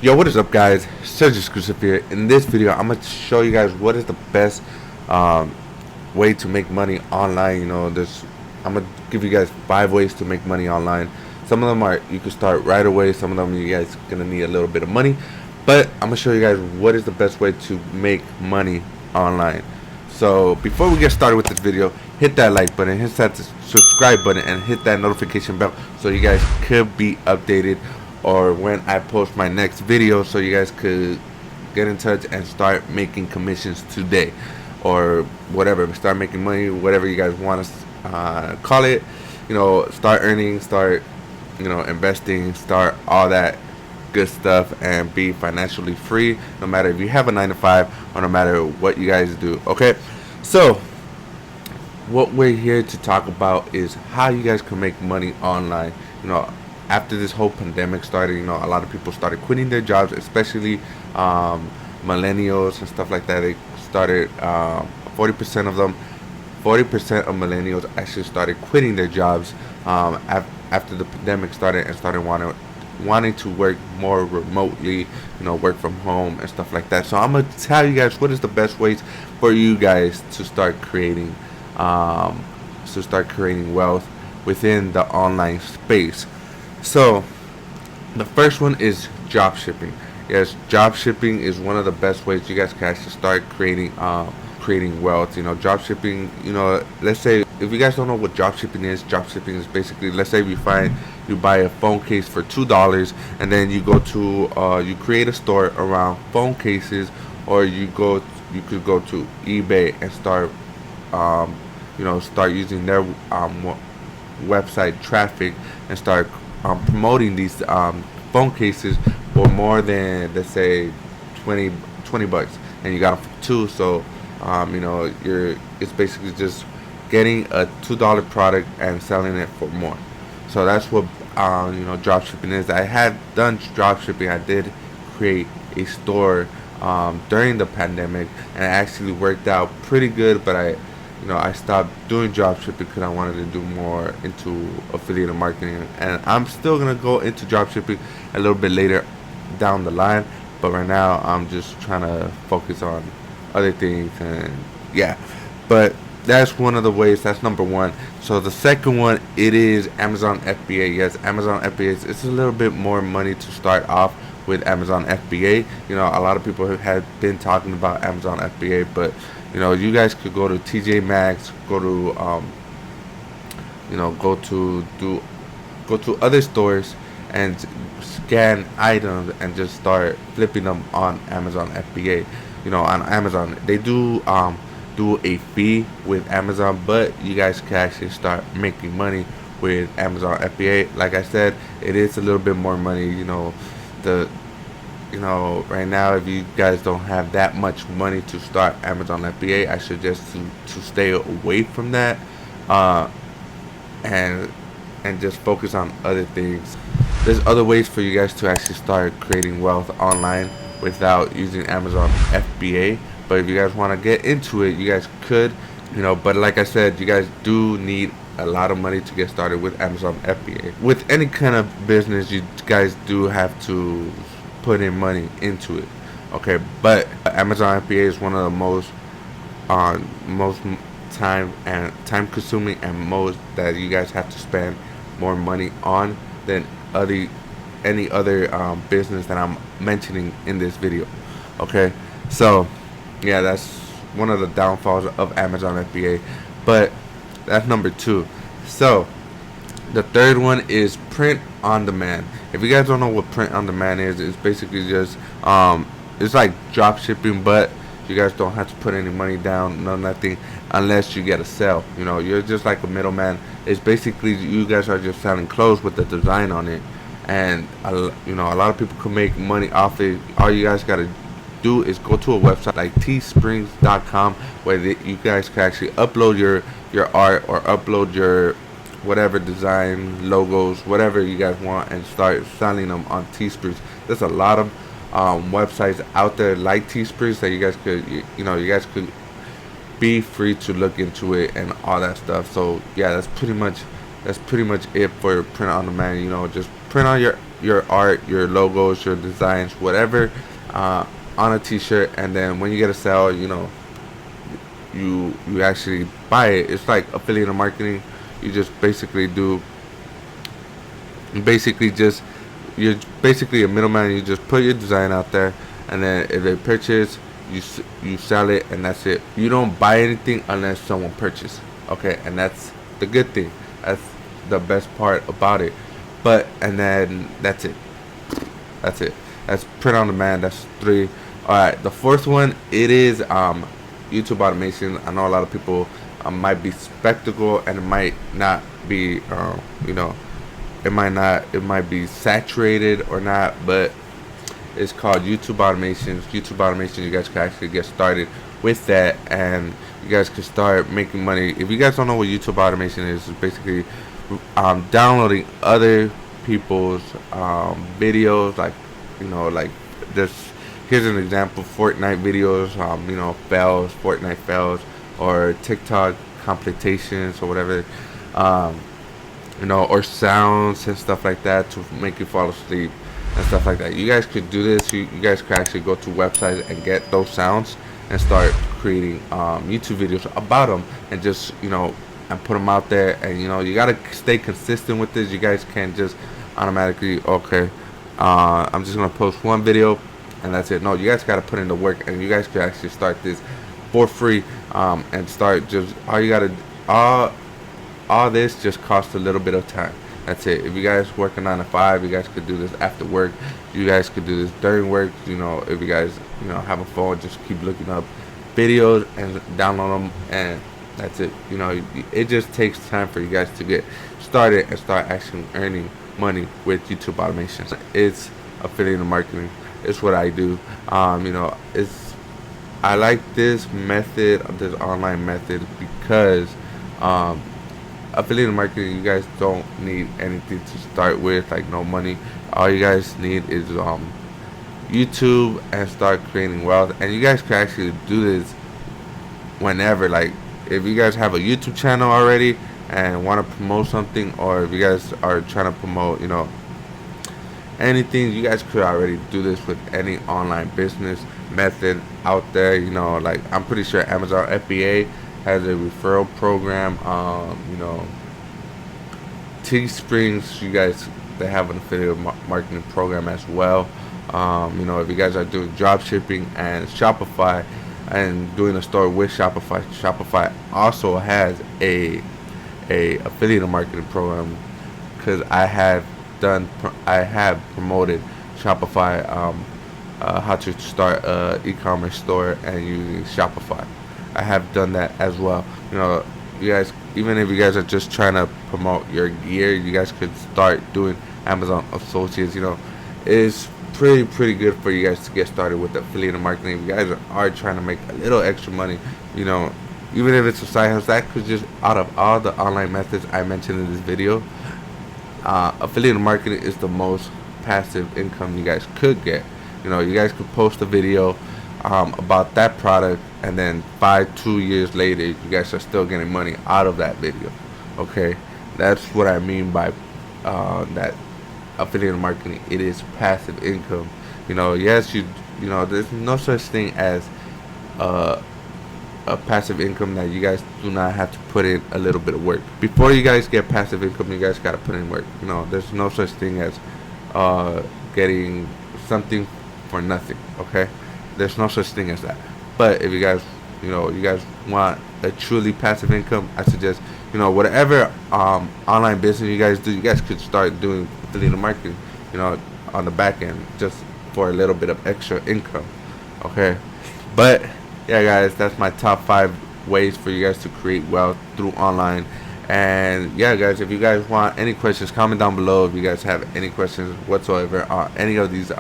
Yo, what is up, guys? Serg exclusive here. In this video, I'm gonna show you guys what is the best um, way to make money online. I'm gonna give you guys 5 ways to make money online. Some of them are you can start right away. Some of them you guys gonna need a little bit of money, but I'm gonna show you guys what is the best way to make money online. So before we get started with this video, hit that like button, hit that subscribe button, and hit that notification bell so you guys could be updated or when I post my next video, so you guys could get in touch and start making commissions today or whatever. Start making money, whatever you guys want to call it. Start earning, start investing, start all that good stuff, and be financially free, no matter if you have a 9 to 5 or no matter what you guys do. Okay, so what we're here to talk about is how you guys can make money online. After this whole pandemic started, a lot of people started quitting their jobs, especially millennials and stuff like that. They started 40% of them, 40% of millennials actually started quitting their jobs after the pandemic started, and started wanting to work more remotely, work from home and stuff like that. So I'm gonna tell you guys what is the best ways for you guys to start creating wealth within the online space. So the first one is drop shipping. Yes, drop shipping is one of the best ways you guys can actually start creating wealth. Drop shipping, let's say if you guys don't know what drop shipping is basically, let's say you buy a phone case for $2, and then you go to you create a store around phone cases, or you could go to eBay and start start using their website traffic and start promoting these phone cases for more than, let's say, 20 bucks, and you got them for two. So it's basically just getting a $2 product and selling it for more. So that's what drop shipping is. I had done drop shipping. I did create a store during the pandemic, and it actually worked out pretty good, but I stopped doing dropshipping because I wanted to do more into affiliate marketing, and I'm still gonna go into dropshipping a little bit later down the line. But right now, I'm just trying to focus on other things, and yeah. But that's one of the ways. That's number one. So the second one, it is Amazon FBA. Yes, Amazon FBA. It's a little bit more money to start off with Amazon FBA. A lot of people have been talking about Amazon FBA, but you guys could go to TJ Maxx, go to other stores and scan items and just start flipping them on Amazon FBA. On Amazon they do a fee with Amazon, but you guys can actually start making money with Amazon FBA. Like I said, it is a little bit more money. Right now, if you guys don't have that much money to start Amazon FBA, I suggest to stay away from that, and just focus on other things. There's other ways for you guys to actually start creating wealth online without using Amazon FBA. But if you guys want to get into it, you guys could, But like I said, you guys do need a lot of money to get started with Amazon FBA. With any kind of business, you guys do have to put in money into it. Okay, but Amazon FBA is one of the most time consuming, and most that you guys have to spend more money on than any other business that I'm mentioning in this video. Okay, so yeah, that's one of the downfalls of Amazon FBA, but that's number two. So the third one is print on demand. If you guys don't know what print on demand is, it's basically just it's like drop shipping, but you guys don't have to put any money down, nothing, unless you get a sale. You're just like a middleman. It's basically you guys are just selling clothes with the design on it, and a lot of people can make money off it. All you guys gotta do is go to a website like teesprings.com, where you guys can actually upload your art, or upload your whatever design, logos, whatever you guys want, and start selling them on Teesprings. There's a lot of websites out there like Teesprings that you guys could be free to look into it and all that stuff. So yeah, that's pretty much it for print on demand. Just print on your art, your logos, your designs, whatever, on a t-shirt, and then when you get a sale, you actually buy it. It's like affiliate marketing. You just basically do basically just you're basically a middleman. You just put your design out there, and then if they purchase, you sell it, and that's it. You don't buy anything unless someone purchases. Okay, and that's the good thing. That's the best part about it. But and then that's it. That's it. That's print on demand. That's 3. All right, the fourth one, it is YouTube automation. I know a lot of people might be skeptical, and it might not be it might be saturated or not, but it's called YouTube automation. YouTube automation, you guys can actually get started with that, and you guys can start making money. If you guys don't know what YouTube automation is, it's basically downloading other people's videos, like this. Here's an example: Fortnite videos, Fortnite fails, or TikTok competitions or whatever, or sounds and stuff like that to make you fall asleep and stuff like that. You guys could do this. You guys could actually go to websites and get those sounds and start creating YouTube videos about them, and just and put them out there. And you gotta stay consistent with this. You guys can't just automatically, okay, I'm just gonna post one video and that's it. No, you guys gotta put in the work, and you guys could actually start this for free, and start just all this just costs a little bit of time. That's it. If you guys work a 9 to 5, you guys could do this after work. You guys could do this during work. If you guys have a phone, just keep looking up videos and download them, and that's it. It just takes time for you guys to get started and start actually earning money with YouTube automation. It's affiliate marketing. It's what I do. I like this method, this online method, because affiliate marketing, you guys don't need anything to start with, like no money. All you guys need is YouTube, and start creating wealth. And you guys can actually do this whenever. Like if you guys have a YouTube channel already and want to promote something, or if you guys are trying to promote anything, you guys could already do this with any online business method out there. Like I'm pretty sure Amazon FBA has a referral program. Teesprings, you guys, they have an affiliate marketing program as well. If you guys are doing dropshipping and Shopify and doing a store with Shopify also has a affiliate marketing program, because I have promoted Shopify, how to start a e-commerce store and using Shopify. I have done that as well. You guys, even if you guys are just trying to promote your gear, you guys could start doing Amazon Associates. It's pretty good for you guys to get started with affiliate marketing. If you guys are trying to make a little extra money, even if it's a side hustle, that could just, out of all the online methods I mentioned in this video, affiliate marketing is the most passive income you guys could get. You guys could post a video about that product, and then 2 years later, you guys are still getting money out of that video. Okay, that's what I mean by that affiliate marketing. It is passive income. Yes, there's no such thing as a passive income that you guys do not have to put in a little bit of work. Before you guys get passive income, you guys got to put in work. There's no such thing as getting something for nothing. Okay, there's no such thing as that. But if you guys want a truly passive income, I suggest whatever online business you guys do, you guys could start doing affiliate marketing on the back end, just for a little bit of extra income. Okay, but yeah, guys, that's my top 5 ways for you guys to create wealth through online. And yeah, guys, if you guys want any questions, comment down below. If you guys have any questions whatsoever on any of these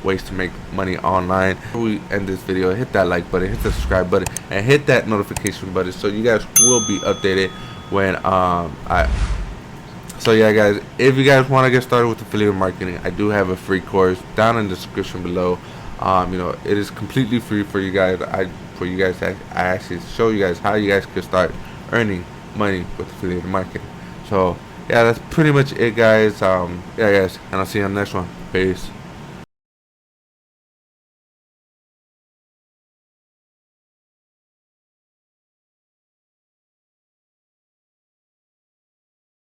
ways to make money online. Before we end this video, hit that like button, hit the subscribe button, and hit that notification button, so you guys will be updated when so yeah, guys, if you guys want to get started with affiliate marketing, I do have a free course down in the description below. It is completely free for you guys. I actually show you guys how you guys can start earning money with affiliate marketing. So yeah, that's pretty much it, guys. Yeah, guys, and I'll see you on the next one. Peace.